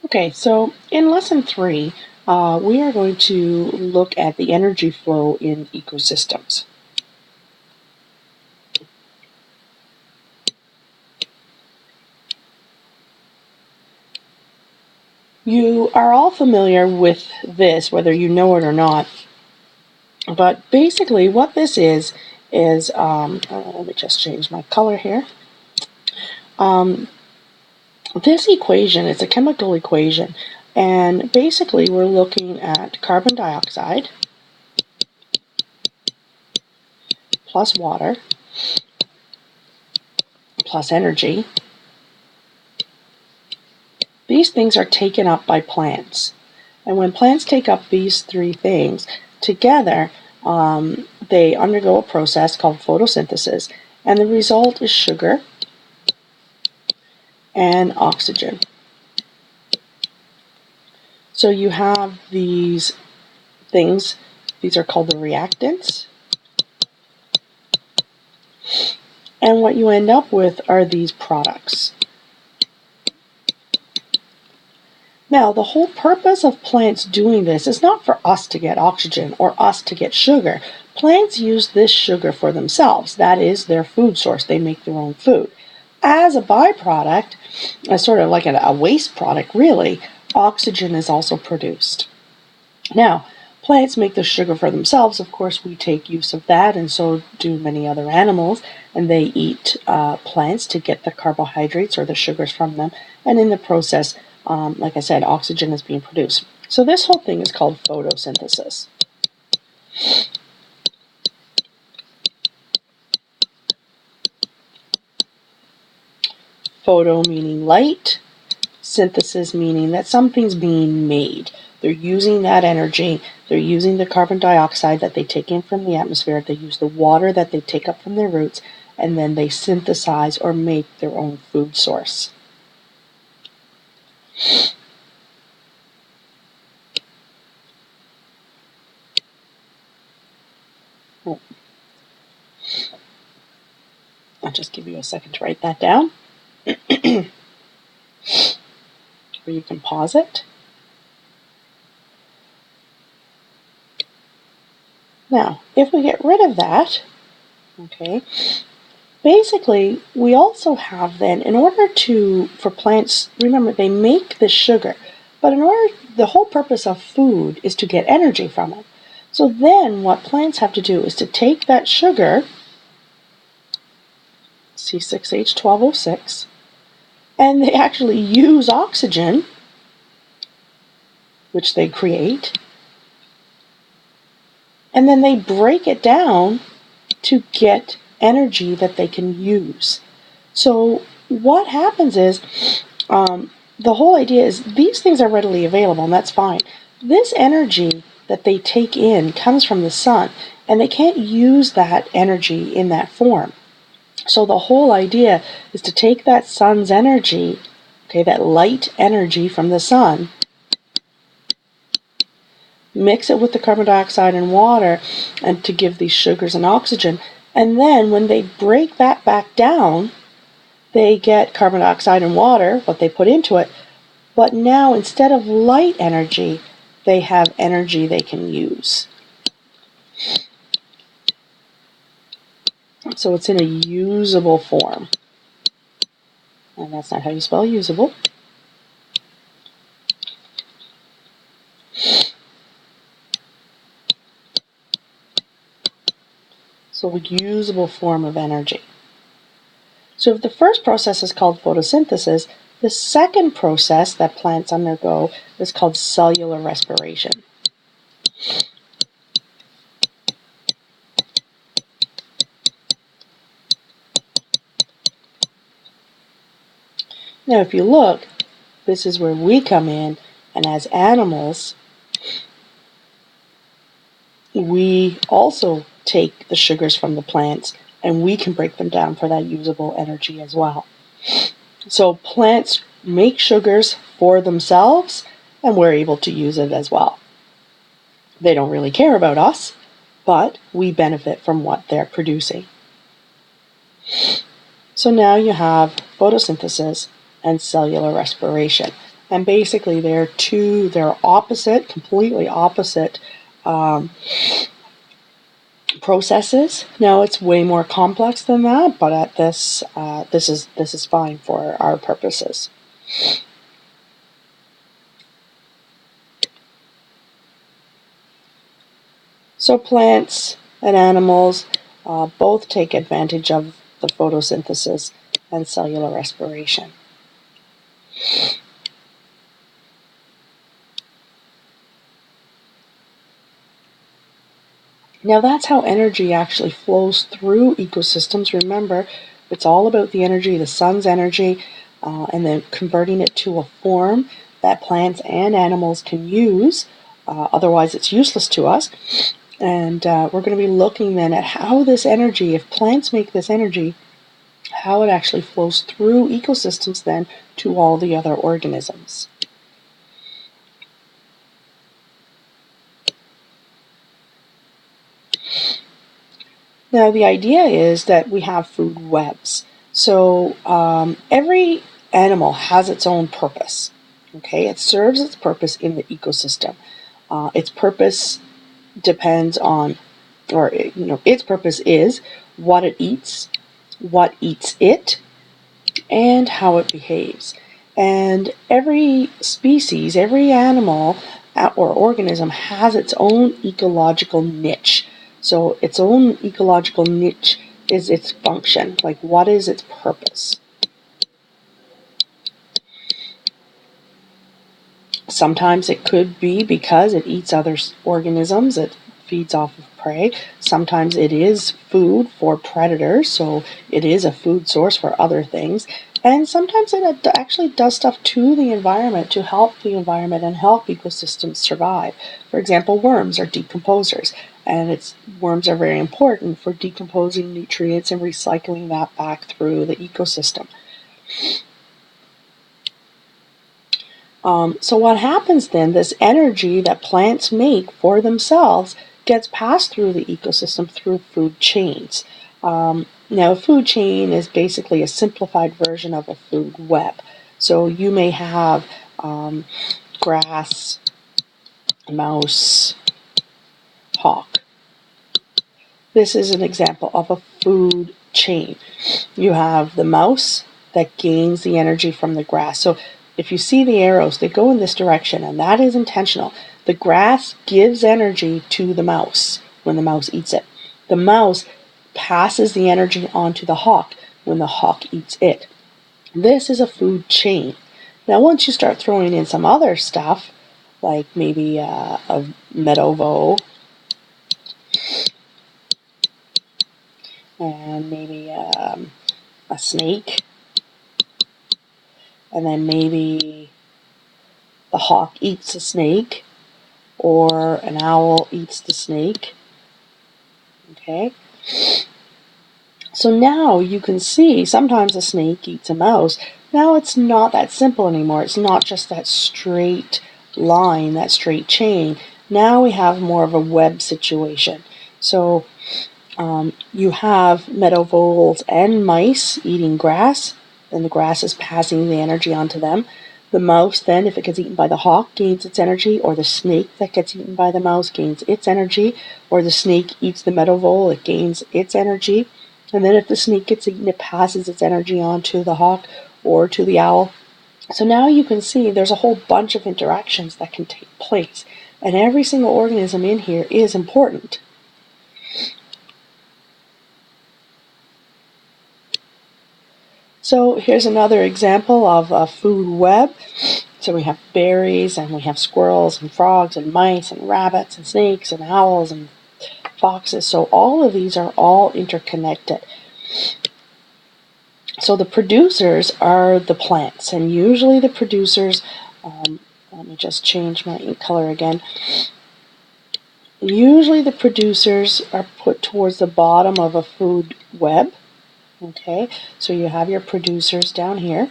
Okay, so in lesson 3, we are going to look at the energy flow in ecosystems. You are all familiar with this, whether you know it or not, but basically what this is let me just change my color here. This equation is a chemical equation, and basically we're looking at carbon dioxide plus water plus energy. These things are taken up by plants. And when plants take up these three things together, they undergo a process called photosynthesis, and the result is sugar and oxygen. So you have these things, these are called the reactants, and what you end up with are these products. Now, the whole purpose of plants doing this is not for us to get oxygen or us to get sugar. Plants use this sugar for themselves. That is their food source. They make their own food. As a byproduct, as sort of like a waste product really, oxygen is also produced. Now, plants make the sugar for themselves. Of course, we take use of that, and so do many other animals, and they eat plants to get the carbohydrates or the sugars from them, and in the process, like I said, oxygen is being produced. So this whole thing is called photosynthesis. Photo meaning light, synthesis meaning that something's being made. They're using that energy, they're using the carbon dioxide that they take in from the atmosphere, they use the water that they take up from their roots, and then they synthesize or make their own food source. I'll just give you a second to write that down. Or you can pause it. Now, if we get rid of that, okay, basically we also have then, in order for plants, remember they make the sugar, but the whole purpose of food is to get energy from it. So then what plants have to do is to take that sugar, C6H12O6, and they actually use oxygen, which they create, and then they break it down to get energy that they can use. So what happens is, the whole idea is these things are readily available, and that's fine. This energy that they take in comes from the sun, and they can't use that energy in that form. So the whole idea is to take that sun's energy, okay, that light energy from the sun, mix it with the carbon dioxide and water, and to give these sugars and oxygen. And then when they break that back down, they get carbon dioxide and water, what they put into it, but now instead of light energy, they have energy they can use. So it's in a usable form. And that's not how you spell usable. So a usable form of energy. So if the first process is called photosynthesis, the second process that plants undergo is called cellular respiration. Now if you look, this is where we come in, and as animals, we also take the sugars from the plants and we can break them down for that usable energy as well. So plants make sugars for themselves and we're able to use it as well. They don't really care about us, but we benefit from what they're producing. So now you have photosynthesis and cellular respiration. And basically they're opposite, completely opposite processes. Now it's way more complex than that, but at this is fine for our purposes. So plants and animals both take advantage of the photosynthesis and cellular respiration. Now that's how energy actually flows through ecosystems. Remember, it's all about the energy, the sun's energy, and then converting it to a form that plants and animals can use. Otherwise, it's useless to us. And we're going to be looking then at how this energy, if plants make this energy, how it actually flows through ecosystems then to all the other organisms. Now, the idea is that we have food webs. So every animal has its own purpose. Okay, it serves its purpose in the ecosystem. Its purpose depends on, or its purpose is what it eats, what eats it, and how it behaves. And every species, every animal or organism has its own ecological niche. So its own ecological niche is its function, like what is its purpose. Sometimes it could be because it eats other organisms, it feeds off of prey. Sometimes it is food for predators, so it is a food source for other things. And sometimes it actually does stuff to the environment to help the environment and help ecosystems survive. For example, worms are decomposers, and worms are very important for decomposing nutrients and recycling that back through the ecosystem. So what happens then, this energy that plants make for themselves gets passed through the ecosystem through food chains. Now, a food chain is basically a simplified version of a food web. So you may have grass, mouse, hawk. This is an example of a food chain. You have the mouse that gains the energy from the grass. So if you see the arrows, they go in this direction, and that is intentional. The grass gives energy to the mouse when the mouse eats it. The mouse passes the energy on to the hawk when the hawk eats it. This is a food chain. Now, once you start throwing in some other stuff, like maybe a meadow vole, and maybe a snake, and then maybe the hawk eats the snake, or an owl eats the snake. Okay? So now you can see sometimes a snake eats a mouse. Now it's not that simple anymore. It's not just that straight line, that straight chain. Now we have more of a web situation. So you have meadow voles and mice eating grass, and the grass is passing the energy onto them. The mouse then, if it gets eaten by the hawk, gains its energy, or the snake that gets eaten by the mouse gains its energy, or the snake eats the meadow vole, it gains its energy. And then if the snake gets eaten, it passes its energy on to the hawk or to the owl. So now you can see there's a whole bunch of interactions that can take place, and every single organism in here is important. So here's another example of a food web. So we have berries, and we have squirrels and frogs and mice and rabbits and snakes and owls and foxes. So all of these are all interconnected. So the producers are the plants, and usually the producers, let me just change my ink color again. Usually the producers are put towards the bottom of a food web. Okay, so you have your producers down here,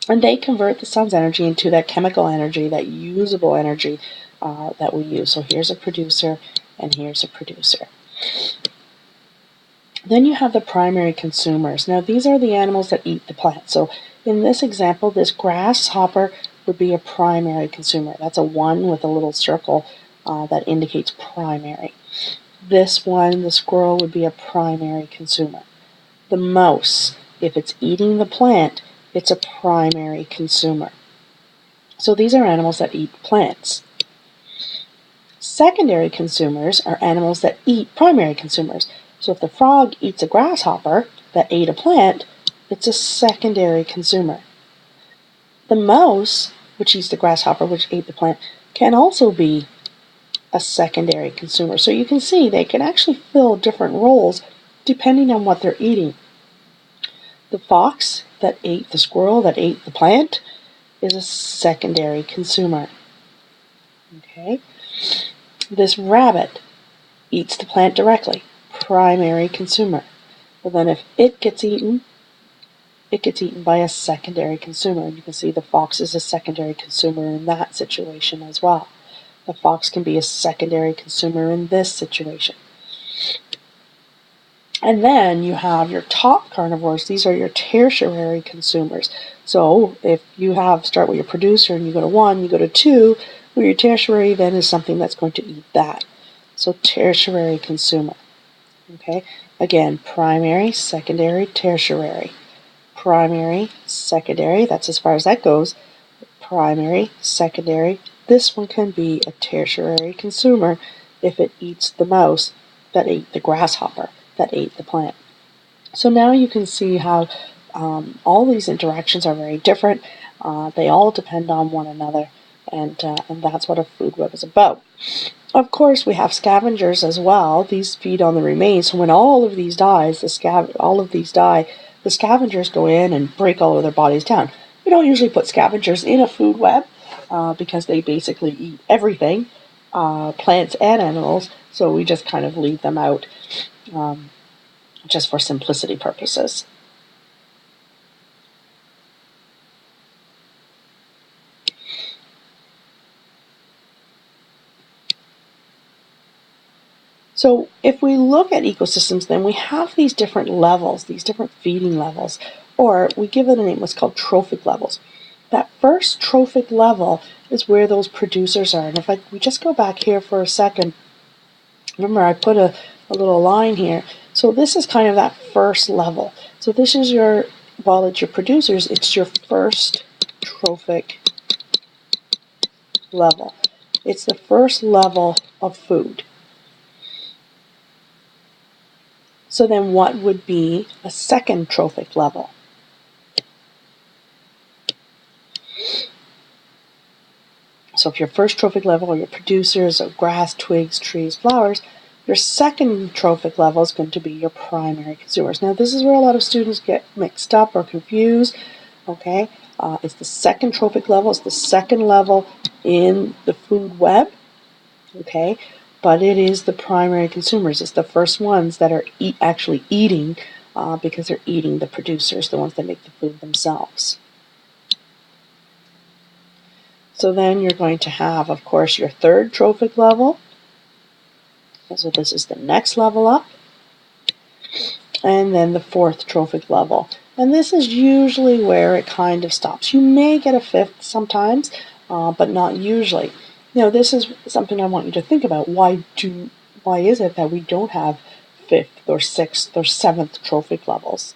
and they convert the sun's energy into that chemical energy, that usable energy that we use. So here's a producer, and here's a producer. Then you have the primary consumers. Now these are the animals that eat the plant. So in this example, this grasshopper would be a primary consumer. That's a 1 with a little circle that indicates primary. This one, the squirrel, would be a primary consumer. The mouse, if it's eating the plant, it's a primary consumer. So these are animals that eat plants. Secondary consumers are animals that eat primary consumers. So if the frog eats a grasshopper that ate a plant, it's a secondary consumer. The mouse, which eats the grasshopper, which ate the plant, can also be a secondary consumer. So you can see they can actually fill different roles depending on what they're eating. The fox that ate the squirrel that ate the plant is a secondary consumer. Okay. This rabbit eats the plant directly, primary consumer. But then if it gets eaten by a secondary consumer. And you can see the fox is a secondary consumer in that situation as well. The fox can be a secondary consumer in this situation. And then you have your top carnivores. These are your tertiary consumers. So if you start with your producer and you go to 1, you go to 2, well, your tertiary then is something that's going to eat that. So tertiary consumer. Okay. Again, primary, secondary, tertiary. Primary, secondary, that's as far as that goes. Primary, secondary. This one can be a tertiary consumer if it eats the mouse that ate the grasshopper, that ate the plant. So now you can see how all these interactions are very different. They all depend on one another, and that's what a food web is about. Of course, we have scavengers as well. These feed on the remains. So when all of these die, the scavengers go in and break all of their bodies down. We don't usually put scavengers in a food web because they basically eat everything, plants and animals. So we just kind of leave them out just for simplicity purposes. So if we look at ecosystems, then we have these different levels, these different feeding levels, or we give it a name, what's called trophic levels. That first trophic level is where those producers are. And if we just go back here for a second, remember I put a little line here. So this is kind of that first level. So this is while it's your producers, it's your first trophic level. It's the first level of food. So then what would be a second trophic level? So if your first trophic level are your producers of grass, twigs, trees, flowers, your second trophic level is going to be your primary consumers. Now this is where a lot of students get mixed up or confused. Okay, it's the second trophic level. It's the second level in the food web. Okay, but it is the primary consumers. It's the first ones that are actually eating because they're eating the producers, the ones that make the food themselves. So then you're going to have, of course, your third trophic level. So this is the next level up. And then the fourth trophic level. And this is usually where it kind of stops. You may get a fifth sometimes, but not usually. Now, this is something I want you to think about. Why is it that we don't have fifth or sixth or seventh trophic levels?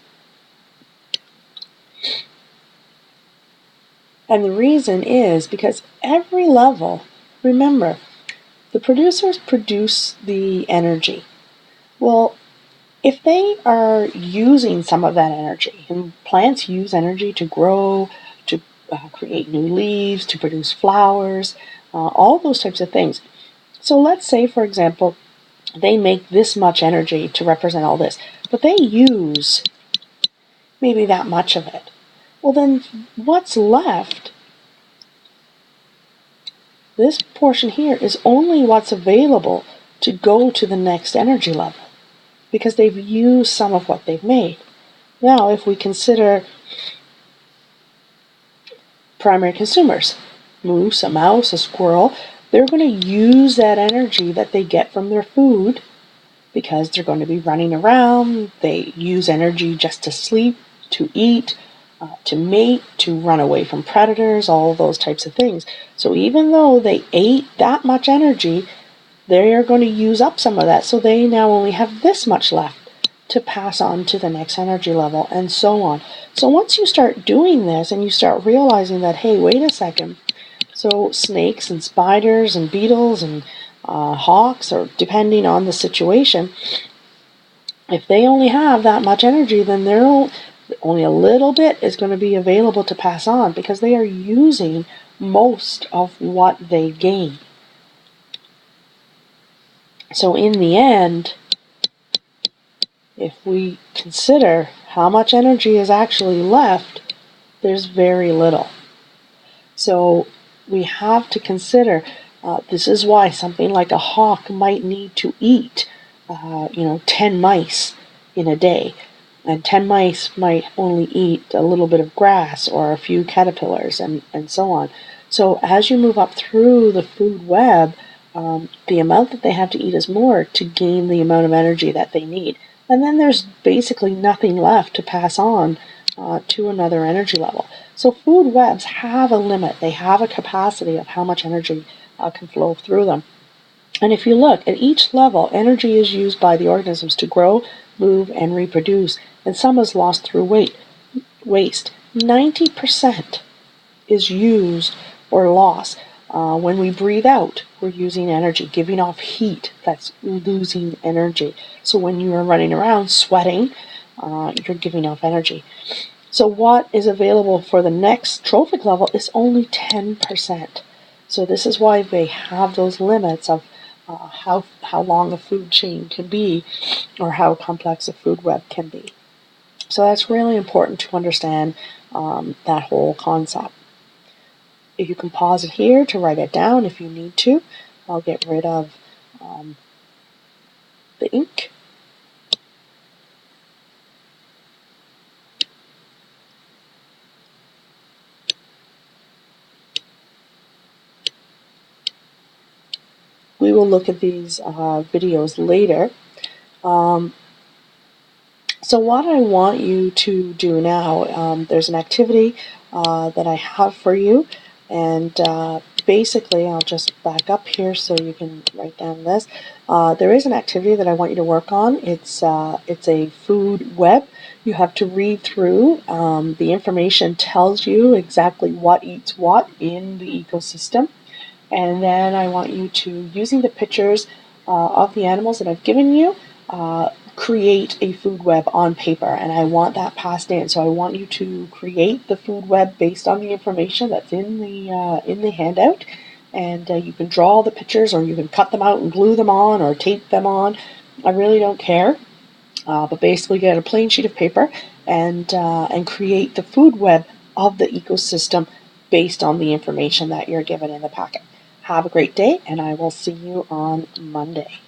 And the reason is because every level, remember, the producers produce the energy. Well, if they are using some of that energy, and plants use energy to grow, to create new leaves, to produce flowers, all those types of things. So let's say, for example, they make this much energy to represent all this, but they use maybe that much of it. Well, then what's left? This portion here is only what's available to go to the next energy level because they've used some of what they've made. Now, if we consider primary consumers, moose, a mouse, a squirrel, they're going to use that energy that they get from their food because they're going to be running around. They use energy just to sleep, to eat, to mate, to run away from predators, all of those types of things. So even though they ate that much energy, they are going to use up some of that. So they now only have this much left to pass on to the next energy level, and so on. So once you start doing this and you start realizing that, hey, wait a second, so snakes and spiders and beetles and hawks, or depending on the situation, if they only have that much energy, then they're only a little bit is going to be available to pass on, because they are using most of what they gain. So in the end, if we consider how much energy is actually left, there's very little. So we have to consider, this is why something like a hawk might need to eat 10 mice in a day. And 10 mice might only eat a little bit of grass or a few caterpillars, and so on. So as you move up through the food web, the amount that they have to eat is more to gain the amount of energy that they need. And then there's basically nothing left to pass on to another energy level. So food webs have a limit. They have a capacity of how much energy can flow through them. And if you look at each level, energy is used by the organisms to grow, move, and reproduce, and some is lost through waste. 90% is used or lost. When we breathe out, we're using energy, giving off heat. That's losing energy. So when you are running around sweating, you're giving off energy. So what is available for the next trophic level is only 10%. So this is why they have those limits of how long a food chain can be, or how complex a food web can be. So that's really important to understand that whole concept. If you can pause it here to write it down if you need to. I'll get rid of the ink. We will look at these videos later. So what I want you to do now, there's an activity that I have for you, and basically I'll just back up here so you can write down this. There is an activity that I want you to work on. It's a food web. You have to read through. The information tells you exactly what eats what in the ecosystem. And then I want you to, using the pictures of the animals that I've given you, create a food web on paper, and I want that passed in. So I want you to create the food web based on the information that's in the handout, and you can draw the pictures, or you can cut them out and glue them on, or tape them on. I really don't care, but basically get a plain sheet of paper and create the food web of the ecosystem based on the information that you're given in the packet. Have a great day, and I will see you on Monday.